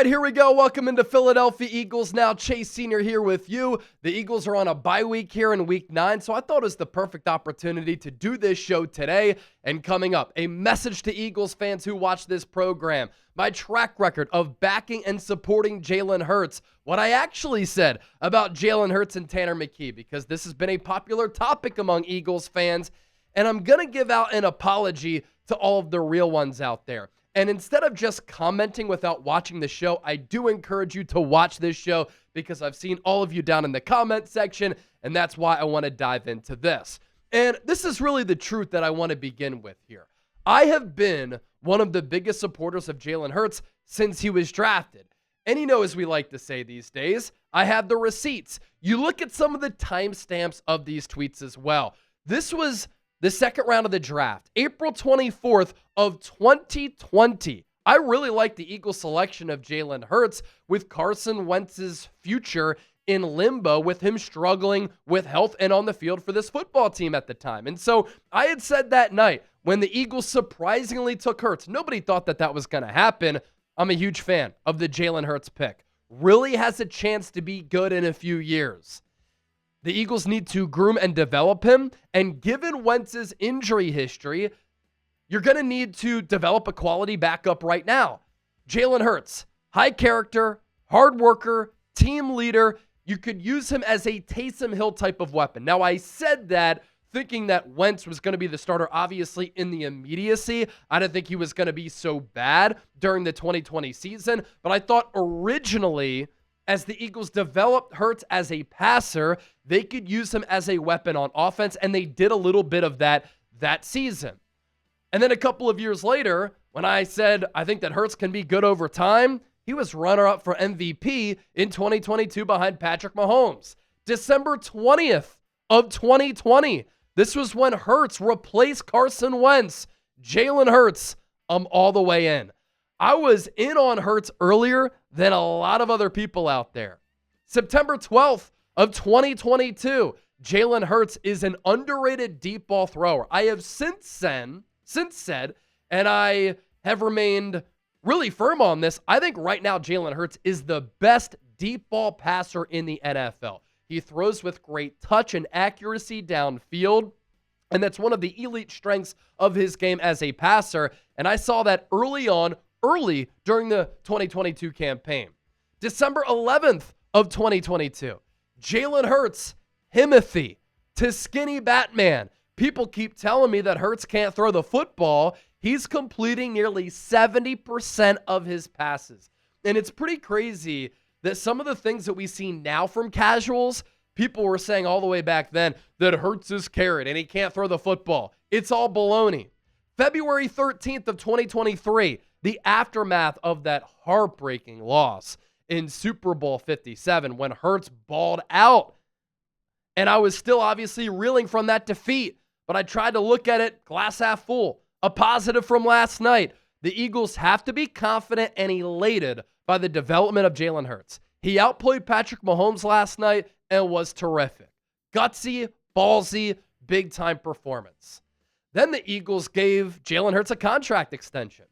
right, here we go. Welcome into Philadelphia Eagles Now. Chase Sr. here with you. The Eagles are on a bye week here in week 9, so I thought it was the perfect opportunity to do this show today. And coming up, a message to Eagles fans who watch this program, my track record of backing and supporting Jalen Hurts, what I actually said about Jalen Hurts and Tanner McKee, because this has been a popular topic among Eagles fans, and I'm going to give out an apology to all of the real ones out there. And instead of just commenting without watching the show, I do encourage you to watch this show because I've seen all of you down in the comment section, and that's why I want to dive into this. And this is really the truth that I want to begin with here. I have been one of the biggest supporters of Jalen Hurts since he was drafted. And as we like to say these days, I have the receipts. You look at some of the timestamps of these tweets as well. This was the second round of the draft, April 24th of 2020. I really like the Eagles selection of Jalen Hurts with Carson Wentz's future in limbo, with him struggling with health and on the field for this football team at the time. And so I had said that night when the Eagles surprisingly took Hurts, nobody thought that that was going to happen. I'm a huge fan of the Jalen Hurts pick. Really has a chance to be good in a few years. The Eagles need to groom and develop him, and given Wentz's injury history, you're going to need to develop a quality backup right now. Jalen Hurts, high character, hard worker, team leader. You could use him as a Taysom Hill type of weapon. Now, I said that thinking that Wentz was going to be the starter, obviously, in the immediacy. I didn't think he was going to be so bad during the 2020 season, but I thought originally, as the Eagles developed Hurts as a passer, they could use him as a weapon on offense, and they did a little bit of that season. And then a couple of years later, when I said I think that Hurts can be good over time, he was runner-up for MVP in 2022 behind Patrick Mahomes. December 20th of 2020, this was when Hurts replaced Carson Wentz. Jalen Hurts, I'm all the way in. I was in on Hurts earlier than a lot of other people out there. September 12th of 2022, Jalen Hurts is an underrated deep ball thrower. I have since said, and I have remained really firm on this, I think right now Jalen Hurts is the best deep ball passer in the NFL. He throws with great touch and accuracy downfield, and that's one of the elite strengths of his game as a passer, and I saw that early during the 2022 campaign. December 11th of 2022, Jalen Hurts, Himothy to Skinny Batman. People keep telling me that Hurts can't throw the football. He's completing nearly 70% of his passes. And it's pretty crazy that some of the things that we see now from casuals, people were saying all the way back then that Hurts is carried and he can't throw the football. It's all baloney. February 13th of 2023, the aftermath of that heartbreaking loss in Super Bowl 57 when Hurts balled out. And I was still obviously reeling from that defeat, but I tried to look at it glass half full. A positive from last night. The Eagles have to be confident and elated by the development of Jalen Hurts. He outplayed Patrick Mahomes last night and was terrific. Gutsy, ballsy, big-time performance. Then the Eagles gave Jalen Hurts a contract extension.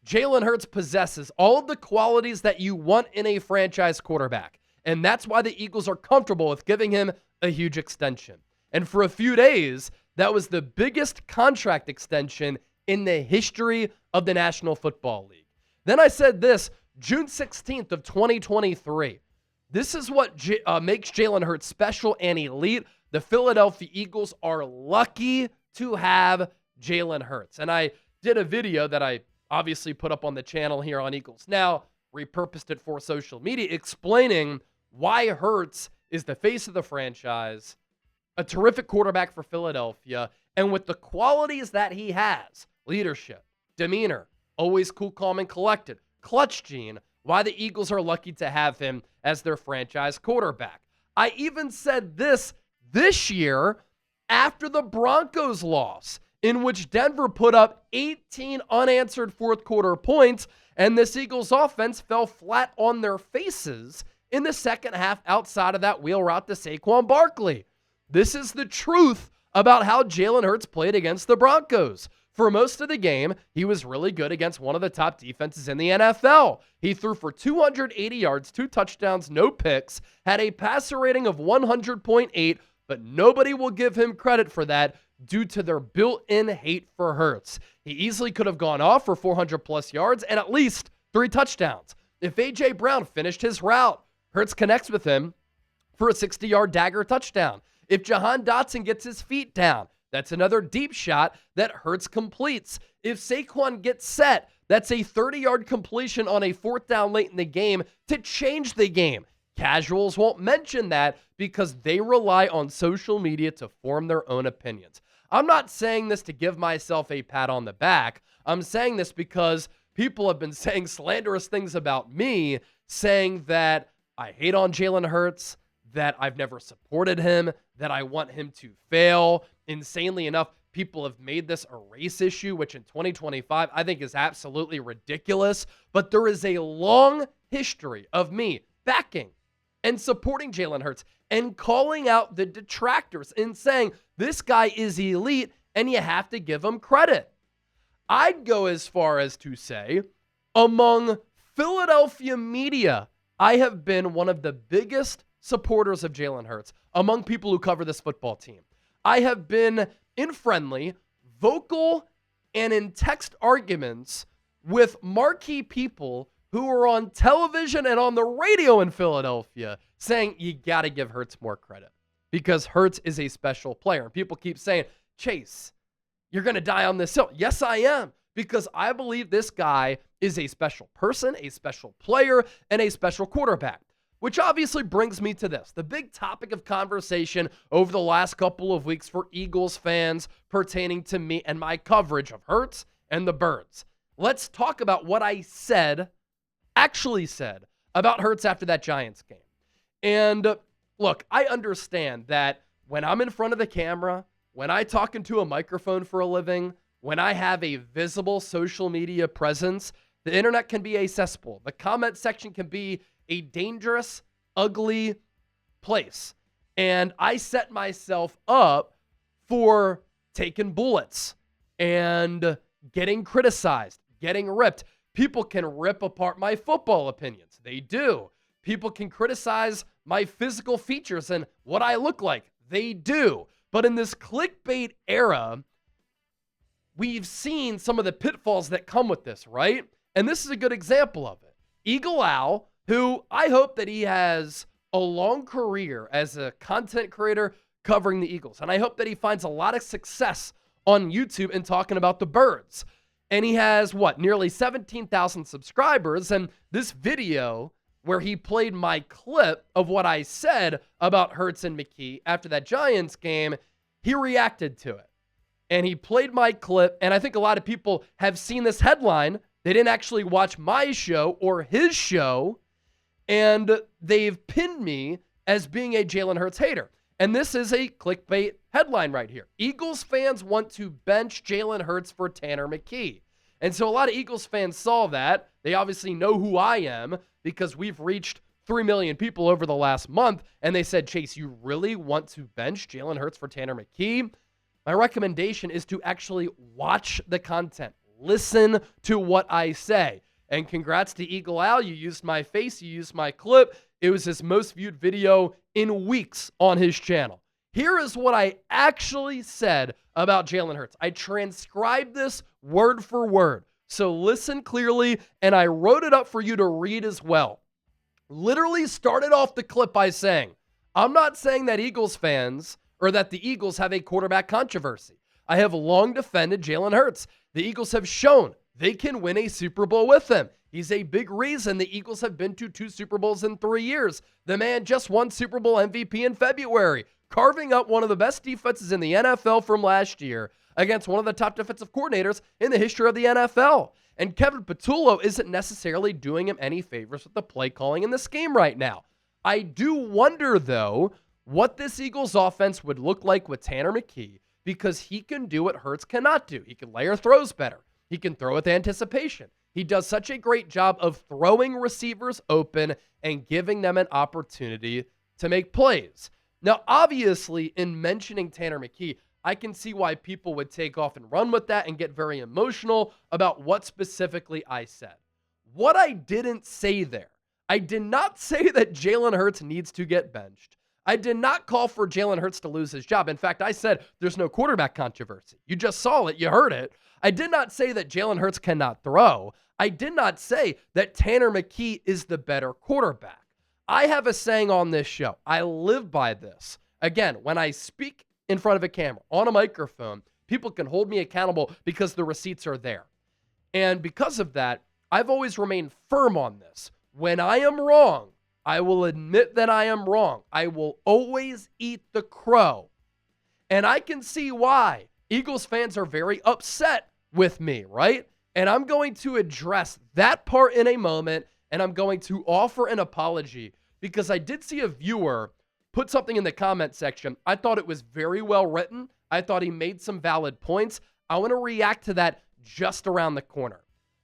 Jalen Hurts possesses all of the qualities that you want in a franchise quarterback, and that's why the Eagles are comfortable with giving him a huge extension. And for a few days, that was the biggest contract extension in the history of the National Football League. Then I said this, June 16th of 2023. This is what makes Jalen Hurts special and elite. The Philadelphia Eagles are lucky to have Jalen Hurts. And I did a video that I obviously put up on the channel here on Eagles Now, repurposed it for social media, explaining why Hurts is the face of the franchise, a terrific quarterback for Philadelphia, and with the qualities that he has, leadership, demeanor, always cool, calm, and collected, clutch gene, why the Eagles are lucky to have him as their franchise quarterback. I even said this year after the Broncos loss, in which Denver put up 18 unanswered fourth quarter points, and this Eagles offense fell flat on their faces in the second half outside of that wheel route to Saquon Barkley. This is the truth about how Jalen Hurts played against the Broncos. For most of the game, he was really good against one of the top defenses in the NFL. He threw for 280 yards, 2 touchdowns, no picks, had a passer rating of 100.8, but nobody will give him credit for that due to their built-in hate for Hurts. He easily could have gone off for 400-plus yards and at least 3 touchdowns. If A.J. Brown finished his route, Hurts connects with him for a 60-yard dagger touchdown. If Jahan Dotson gets his feet down, that's another deep shot that Hurts completes. If Saquon gets set, that's a 30-yard completion on a 4th down late in the game to change the game. Casuals won't mention that because they rely on social media to form their own opinions. I'm not saying this to give myself a pat on the back. I'm saying this because people have been saying slanderous things about me, saying that I hate on Jalen Hurts, that I've never supported him, that I want him to fail. Insanely enough, people have made this a race issue, which in 2025 I think is absolutely ridiculous. But there is a long history of me backing and supporting Jalen Hurts and calling out the detractors and saying this guy is elite and you have to give him credit. I'd go as far as to say, among Philadelphia media, I have been one of the biggest supporters of Jalen Hurts among people who cover this football team. I have been in friendly, vocal, and in text arguments with marquee people who are on television and on the radio in Philadelphia saying you got to give Hurts more credit because Hurts is a special player. And people keep saying, Chase, you're going to die on this hill. Yes, I am, because I believe this guy is a special person, a special player, and a special quarterback. Which obviously brings me to this, the big topic of conversation over the last couple of weeks for Eagles fans pertaining to me and my coverage of Hurts and the Birds. Let's talk about what I actually said about Hurts after that Giants game. And look, I understand that when I'm in front of the camera, when I talk into a microphone for a living, when I have a visible social media presence, the internet can be a cesspool. The comment section can be a dangerous, ugly place. And I set myself up for taking bullets and getting criticized, getting ripped. People can rip apart my football opinions. They do. People can criticize my physical features and what I look like. They do. But in this clickbait era, we've seen some of the pitfalls that come with this, right? And this is a good example of it. Eagle Owl, who I hope that he has a long career as a content creator covering the Eagles. And I hope that he finds a lot of success on YouTube and talking about the Birds. And he has, nearly 17,000 subscribers. And this video where he played my clip of what I said about Hurts and McKee after that Giants game, he reacted to it. And he played my clip, and I think a lot of people have seen this headline. They didn't actually watch my show or his show, and they've pinned me as being a Jalen Hurts hater. And this is a clickbait headline right here. Eagles fans want to bench Jalen Hurts for Tanner McKee. And so a lot of Eagles fans saw that. They obviously know who I am because we've reached 3 million people over the last month. And they said, Chase, you really want to bench Jalen Hurts for Tanner McKee? My recommendation is to actually watch the content. Listen to what I say. And congrats to Eagle Owl. You used my face. You used my clip. It was his most viewed video in weeks on his channel. Here is what I actually said about Jalen Hurts. I transcribed this word for word. So listen clearly, and I wrote it up for you to read as well. Literally started off the clip by saying, I'm not saying that Eagles fans or that the Eagles have a quarterback controversy. I have long defended Jalen Hurts. The Eagles have shown they can win a Super Bowl with him. He's a big reason the Eagles have been to 2 Super Bowls in 3 years. The man just won Super Bowl MVP in February, carving up one of the best defenses in the NFL from last year against one of the top defensive coordinators in the history of the NFL. And Kevin Patullo isn't necessarily doing him any favors with the play calling in the scheme right now. I do wonder, though, what this Eagles offense would look like with Tanner McKee, because he can do what Hurts cannot do. He can layer throws better. He can throw with anticipation. He does such a great job of throwing receivers open and giving them an opportunity to make plays. Now, obviously, in mentioning Tanner McKee, I can see why people would take off and run with that and get very emotional about what specifically I said. What I didn't say there, I did not say that Jalen Hurts needs to get benched. I did not call for Jalen Hurts to lose his job. In fact, I said there's no quarterback controversy. You just saw it. You heard it. I did not say that Jalen Hurts cannot throw. I did not say that Tanner McKee is the better quarterback. I have a saying on this show. I live by this. Again, when I speak in front of a camera, on a microphone, people can hold me accountable because the receipts are there. And because of that, I've always remained firm on this. When I am wrong, I will admit that I am wrong. I will always eat the crow. And I can see why Eagles fans are very upset with me, right? And I'm going to address that part in a moment, and I'm going to offer an apology because I did see a viewer put something in the comment section. I thought it was very well written. I thought he made some valid points. I want to react to that just around the corner.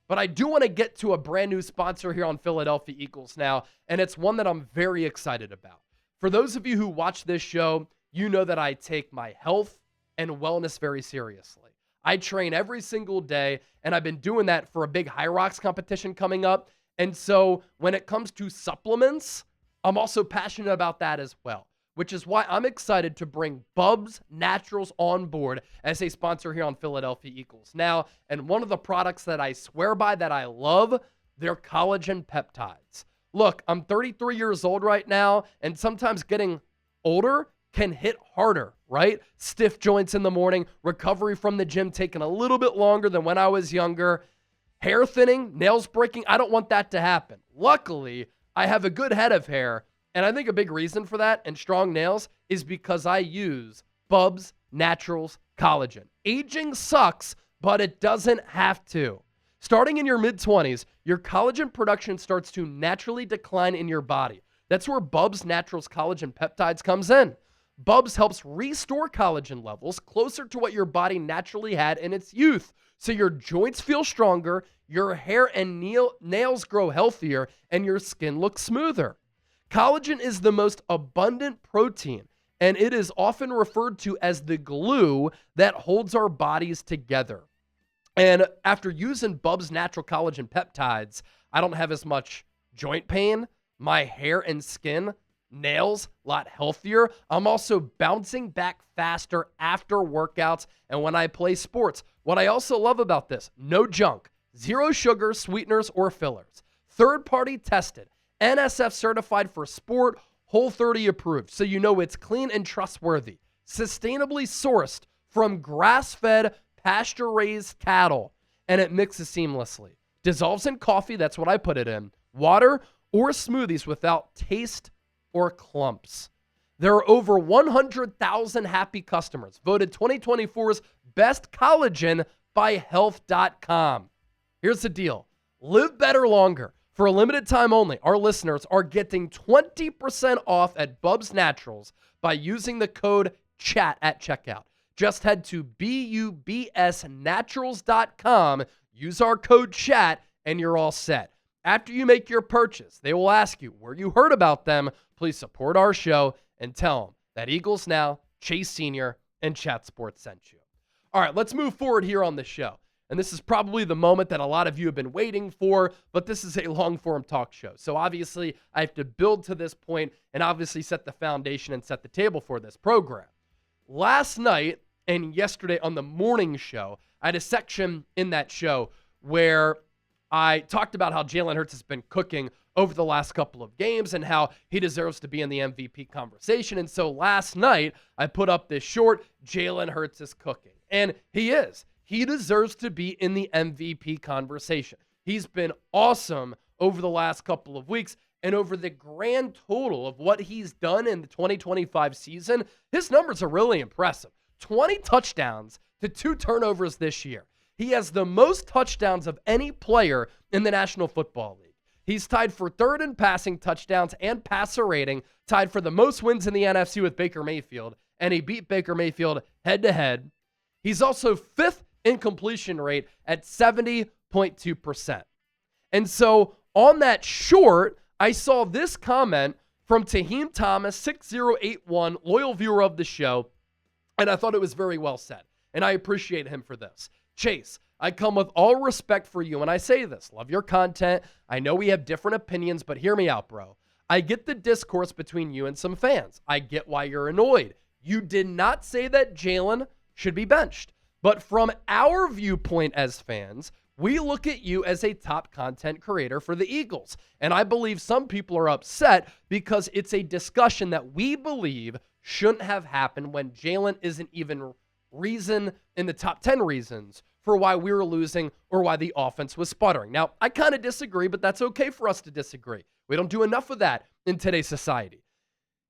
But I do want to get to a brand new sponsor here on Philadelphia Eagles now, and it's one that I'm very excited about. For those of you who watch this show, you know that I take my health and wellness very seriously. I train every single day, and I've been doing that for a big High Rocks competition coming up. And so when it comes to supplements, I'm also passionate about that as well, which is why I'm excited to bring Bubs Naturals on board as a sponsor here on Philadelphia Eagles now. And one of the products that I swear by that I love, they're collagen peptides. Look, I'm 33 years old right now, and sometimes getting older can hit harder, right? Stiff joints in the morning, recovery from the gym taking a little bit longer than when I was younger, hair thinning, nails breaking. I don't want that to happen. Luckily, I have a good head of hair, and I think a big reason for that and strong nails is because I use Bubs Naturals Collagen. Aging sucks, but it doesn't have to. Starting in your mid-20s, your collagen production starts to naturally decline in your body. That's where Bubs Naturals Collagen Peptides comes in. Bubs helps restore collagen levels closer to what your body naturally had in its youth, so your joints feel stronger, your hair and nails grow healthier, and your skin looks smoother. Collagen is the most abundant protein, and it is often referred to as the glue that holds our bodies together. And after using Bubs Natural Collagen Peptides, I don't have as much joint pain, my hair and skin, nails, a lot healthier. I'm also bouncing back faster after workouts and when I play sports. What I also love about this, no junk, zero sugar, sweeteners, or fillers. Third-party tested, NSF certified for sport, Whole30 approved, so you know it's clean and trustworthy. Sustainably sourced from grass-fed, pasture-raised cattle, and it mixes seamlessly. Dissolves in coffee, that's what I put it in, water, or smoothies without taste or clumps. There are over 100,000 happy customers, voted 2024's best collagen by Health.com. Here's the deal. Live better longer. For a limited time only, our listeners are getting 20% off at Bubs Naturals by using the code CHAT at checkout. Just head to bubsnaturals.com, use our code CHAT, and you're all set. After you make your purchase, they will ask you where you heard about them. Please support our show and tell them that Eagles Now, Chase Sr., and Chat Sports sent you. All right, let's move forward here on the show. And this is probably the moment that a lot of you have been waiting for, but this is a long-form talk show. So obviously, I have to build to this point and obviously set the foundation and set the table for this program. Last night and yesterday on the morning show, I had a section in that show where I talked about how Jalen Hurts has been cooking over the last couple of games and how he deserves to be in the MVP conversation. And so last night, I put up this short, Jalen Hurts is cooking. And he is. He deserves to be in the MVP conversation. He's been awesome over the last couple of weeks, and over the grand total of what he's done in the 2025 season, his numbers are really impressive. 20 touchdowns to 2 turnovers this year. He has the most touchdowns of any player in the National Football League. He's tied for third in passing touchdowns and passer rating, tied for the most wins in the NFC with Baker Mayfield, and he beat Baker Mayfield head-to-head. He's also fifth in completion rate at 70.2%. And so on that short, I saw this comment from Taheem Thomas, 6081, loyal viewer of the show. And I thought it was very well said. And I appreciate him for this. Chase, I come with all respect for you, and I say this. Love your content. I know we have different opinions, but hear me out, bro. I get the discourse between you and some fans. I get why you're annoyed. You did not say that Jalen should be benched. But from our viewpoint as fans, we look at you as a top content creator for the Eagles. And I believe some people are upset because it's a discussion that we believe shouldn't have happened when Jalen isn't even reason in the top 10 reasons for why we were losing or why the offense was sputtering. Now, I kind of disagree, but that's okay for us to disagree. We don't do enough of that in today's society.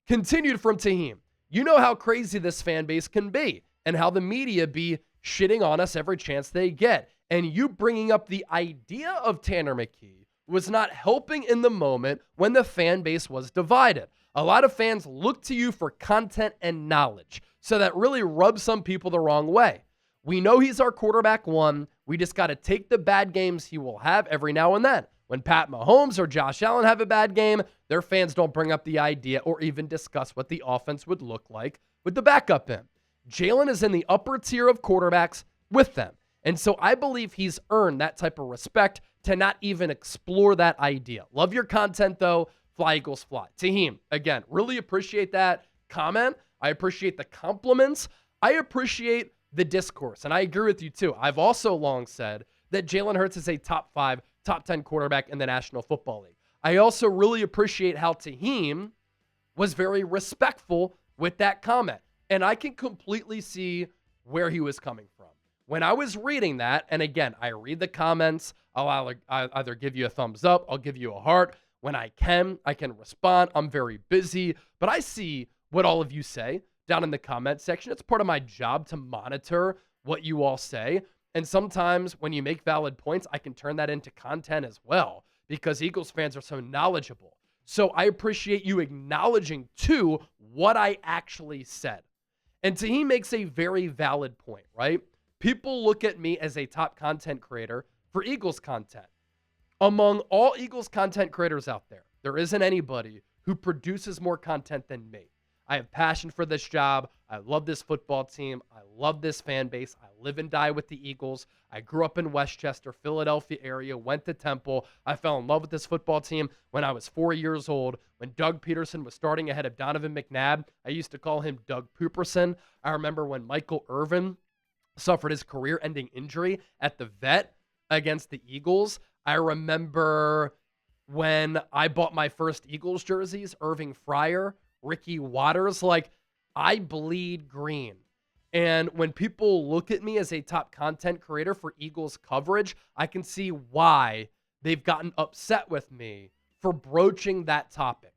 Continued from Taheem. You know how crazy this fan base can be and how the media be shitting on us every chance they get. And you bringing up the idea of Tanner McKee was not helping in the moment when the fan base was divided. A lot of fans look to you for content and knowledge. So that really rubs some people the wrong way. We know he's our quarterback one. We just got to take the bad games he will have every now and then. When Pat Mahomes or Josh Allen have a bad game, their fans don't bring up the idea or even discuss what the offense would look like with the backup in. Jalen is in the upper tier of quarterbacks with them. And so I believe he's earned that type of respect to not even explore that idea. Love your content, though. Fly, Eagles, fly. Taheem, again, really appreciate that comment. I appreciate the compliments. I appreciate the discourse. And I agree with you, too. I've also long said that Jalen Hurts is a top 5, top 10 quarterback in the National Football League. I also really appreciate how Taheem was very respectful with that comment. And I can completely see where he was coming from. When I was reading that, and again, I read the comments, I'll either give you a thumbs up, I'll give you a heart. When I can respond. I'm very busy, but I see what all of you say down in the comment section. It's part of my job to monitor what you all say. And sometimes when you make valid points, I can turn that into content as well because Eagles fans are so knowledgeable. So I appreciate you acknowledging, too, what I actually said. And Taheem makes a very valid point, right? People look at me as a top content creator for Eagles content. Among all Eagles content creators out there, there isn't anybody who produces more content than me. I have passion for this job. I love this football team. I love this fan base. I live and die with the Eagles. I grew up in Westchester, Philadelphia area, went to Temple. I fell in love with this football team when I was 4 years old. When Doug Peterson was starting ahead of Donovan McNabb, I used to call him Doug Pooperson. I remember when Michael Irvin suffered his career-ending injury at the vet against the Eagles. I remember when I bought my first Eagles jerseys, Irving Fryer, Ricky Waters. Like, I bleed green. And when people look at me as a top content creator for Eagles coverage, I can see why they've gotten upset with me for broaching that topic.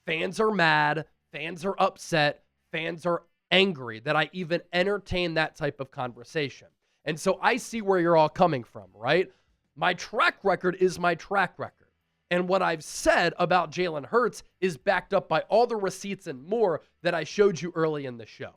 Fans are mad. Fans are upset. Fans are angry that I even entertain that type of conversation. And so I see where you're all coming from, right? My track record is my track record. And what I've said about Jalen Hurts is backed up by all the receipts and more that I showed you early in the show.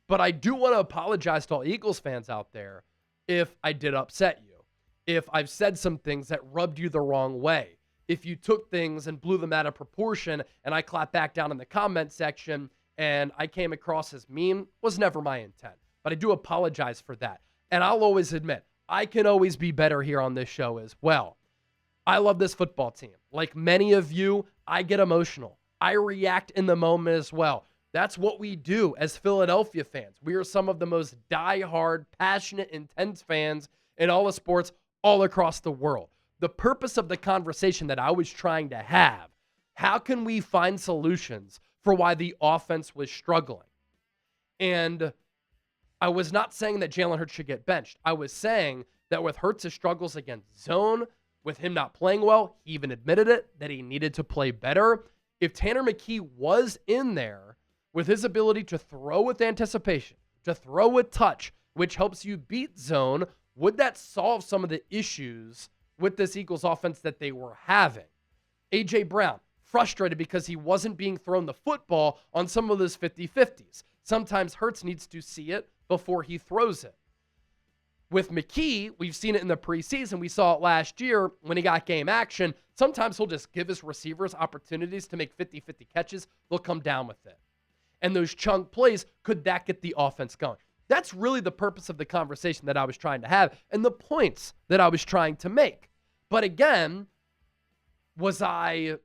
But I do want to apologize to all Eagles fans out there if I did upset you, if I've said some things that rubbed you the wrong way, if you took things and blew them out of proportion and I clapped back down in the comment section and I came across as mean, was never my intent. But I do apologize for that. And I'll always admit, I can always be better here on this show as well. I love this football team. Like many of you, I get emotional. I react in the moment as well. That's what we do as Philadelphia fans. We are some of the most diehard, passionate, intense fans in all of sports all across the world. The purpose of the conversation that I was trying to have, how can we find solutions for why the offense was struggling? And I was not saying that Jalen Hurts should get benched. I was saying that with Hurts' struggles against zone, with him not playing well, he even admitted it, that he needed to play better. If Tanner McKee was in there with his ability to throw with anticipation, to throw with touch, which helps you beat zone, would that solve some of the issues with this Eagles offense that they were having? A.J. Brown, frustrated because he wasn't being thrown the football on some of those 50-50s. Sometimes Hurts needs to see it before he throws it. With McKee, we've seen it in the preseason. We saw it last year when he got game action. Sometimes he'll just give his receivers opportunities to make 50-50 catches. They'll come down with it. And those chunk plays, could that get the offense going? That's really the purpose of the conversation that I was trying to have and the points that I was trying to make. But again, was I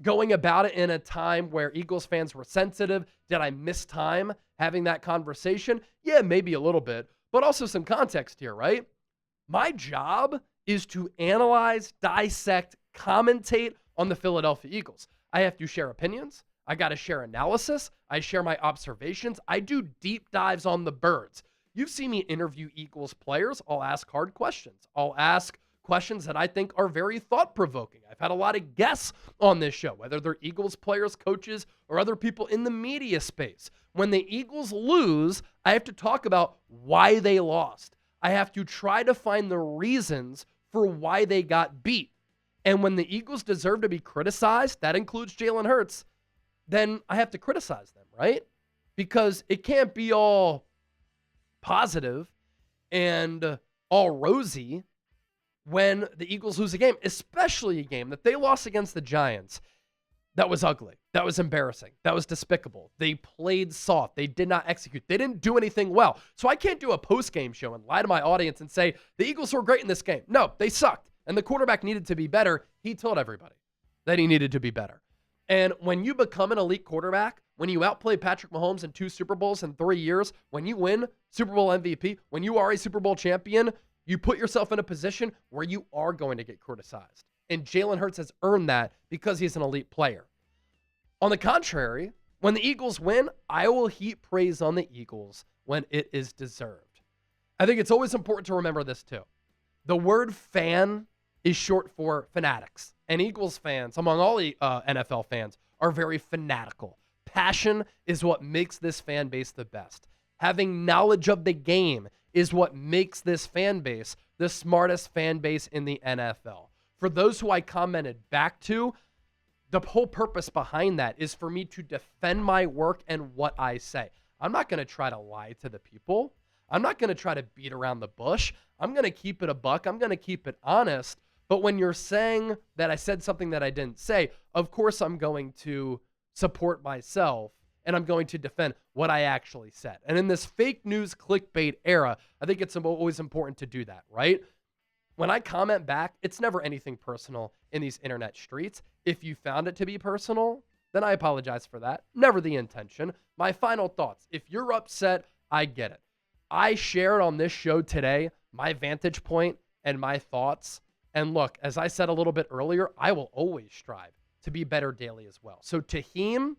going about it in a time where Eagles fans were sensitive? Did I miss time having that conversation? Yeah, maybe a little bit, but also some context here, right? My job is to analyze, dissect, commentate on the Philadelphia Eagles. I have to share opinions. I got to share analysis. I share my observations. I do deep dives on the birds. You've seen me interview Eagles players. I'll ask hard questions. I'll ask questions that I think are very thought-provoking. I've had a lot of guests on this show, whether they're Eagles players, coaches, or other people in the media space. When the Eagles lose, I have to talk about why they lost. I have to try to find the reasons for why they got beat. And when the Eagles deserve to be criticized, that includes Jalen Hurts, then I have to criticize them, right? Because it can't be all positive and all rosy when the Eagles lose a game, especially a game that they lost against the Giants. That was ugly. That was embarrassing. That was despicable. They played soft. They did not execute. They didn't do anything well. So I can't do a post-game show and lie to my audience and say, the Eagles were great in this game. No, they sucked. And the quarterback needed to be better. He told everybody that he needed to be better. And when you become an elite quarterback, when you outplay Patrick Mahomes in 2 Super Bowls in 3 years, when you win Super Bowl MVP, when you are a Super Bowl champion, you put yourself in a position where you are going to get criticized. And Jalen Hurts has earned that because he's an elite player. On the contrary, when the Eagles win, I will heap praise on the Eagles when it is deserved. I think it's always important to remember this too. The word fan is short for fanatics. And Eagles fans, among all NFL fans, are very fanatical. Passion is what makes this fan base the best. Having knowledge of the game is what makes this fan base the smartest fan base in the NFL. For those who I commented back to, the whole purpose behind that is for me to defend my work and what I say. I'm not going to try to lie to the people. I'm not going to try to beat around the bush. I'm going to keep it a buck. I'm going to keep it honest. But when you're saying that I said something that I didn't say, of course I'm going to support myself and I'm going to defend what I actually said. And in this fake news clickbait era, I think it's always important to do that, right? When I comment back, it's never anything personal in these internet streets. If you found it to be personal, then I apologize for that. Never the intention. My final thoughts. If you're upset, I get it. I shared on this show today my vantage point and my thoughts. And look, as I said a little bit earlier, I will always strive to be better daily as well. So Tahim,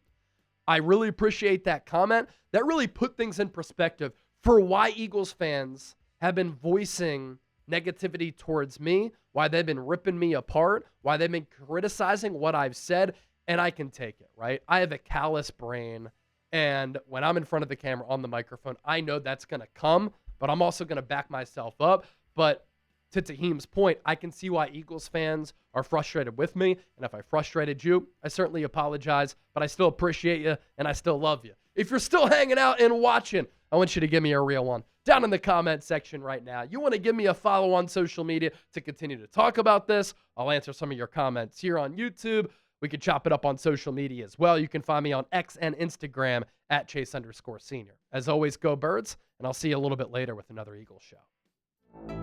I really appreciate that comment. That really put things in perspective for why Eagles fans have been voicing negativity towards me, why they've been ripping me apart, why they've been criticizing what I've said, and I can take it, right? I have a callous brain, and when I'm in front of the camera on the microphone, I know that's going to come, but I'm also going to back myself up. But to Tahim's point, I can see why Eagles fans are frustrated with me, and if I frustrated you, I certainly apologize, but I still appreciate you, and I still love you. If you're still hanging out and watching, I want you to give me a real one down in the comment section right now. You want to give me a follow on social media to continue to talk about this? I'll answer some of your comments here on YouTube. We can chop it up on social media as well. You can find me on X and Instagram at Chase_Senior. As always, go Birds, and I'll see you a little bit later with another Eagles show.